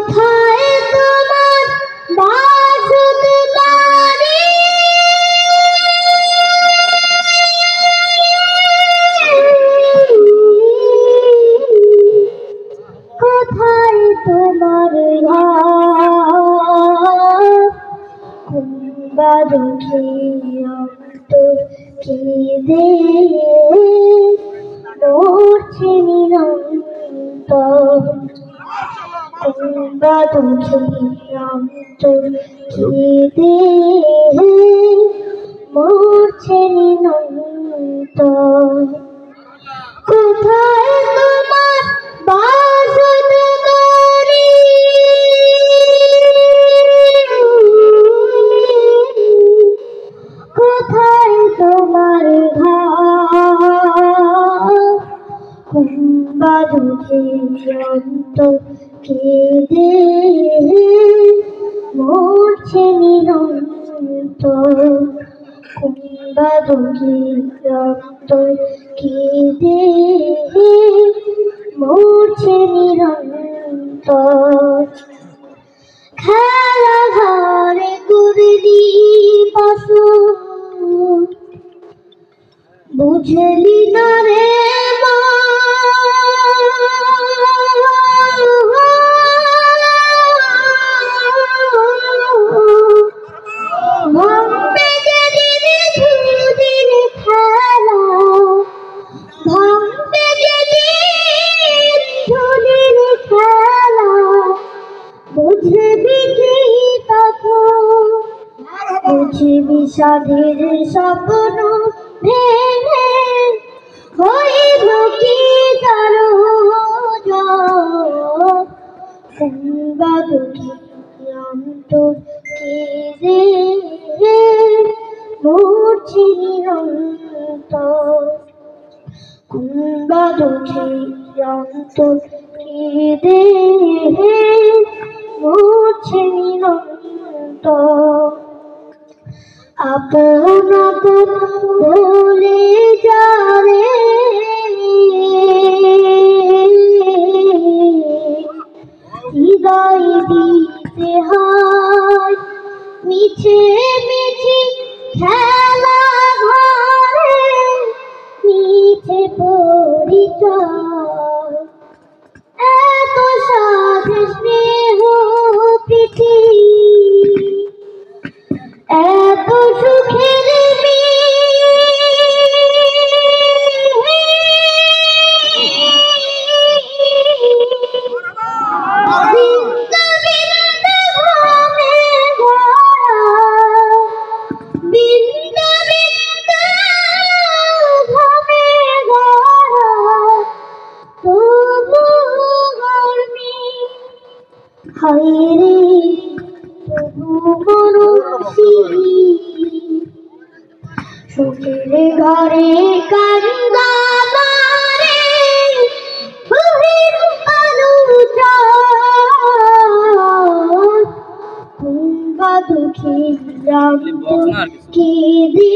কোথায় তোমার বাসুদ বাড়ি কোথায় তোমার ঘর কুম্বা দুঃখী অন্তর কেঁদে মরছে নিরন্তর কুম্বা দুঃখী অন্তর কেঁদে মরছে নিরন্তর কোথায় তোমার বাসুদ বাড়ি কোথায় তোমার ঘর কুম্বা দুঃখী অন্তর কেঁদে মরছে নিরন্তর কুম্বা দুঃখী অন্তর কেঁদে মরছে নিরন্তর খেলা ঘরে করলি পশু বুঝলি না রে মা ভাঙবে যেদিন ধুদিন খেলা ভাঙবে যেদিন ধুদিন খেলা বুঝবি কি তখন বুঝবি সাধের স্বপ্ন ভেঙে হইল কি তার কুম্বা দুঃখী অন্তর কেঁদে মরছে নিরন্তর কুম্বা দুঃখী অন্তর কেঁদে মরছে নিরন্তর আপন আপন বলে যারে হৃদয় দিতে হয় মিছে মিছে খেলা ঘরে মিছে পরিচয় এত সাধে স্নেহ প্রীতি এত সুখের হায়রে তবু মরছি সুখের ঘরে কান্দা মারে বহির আলো কুম্বা দুঃখী কেঁদে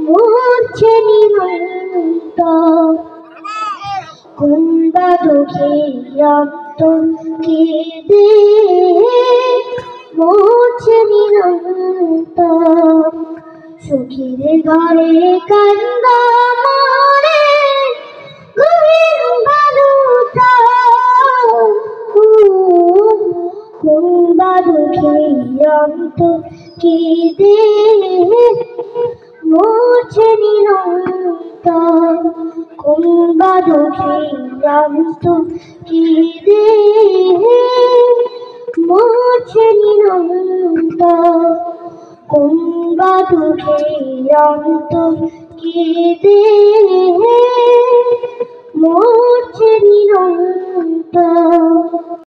মরছে নিরন্তর কুম্বা দুঃখী অন্তর কেঁদে মরছে নিরন্তর সুখের ঘরে কান্দা মারে গভীর ভালোটা কুম্বা দুঃখী অন্তর কেঁদে মরছে নিরন্তর কুম্বা দুঃখী অন্তর কেঁদে মরছে নিরন্তর কুম্বা দুঃখী অন্তর কেঁদে মরছে নিরন্তর।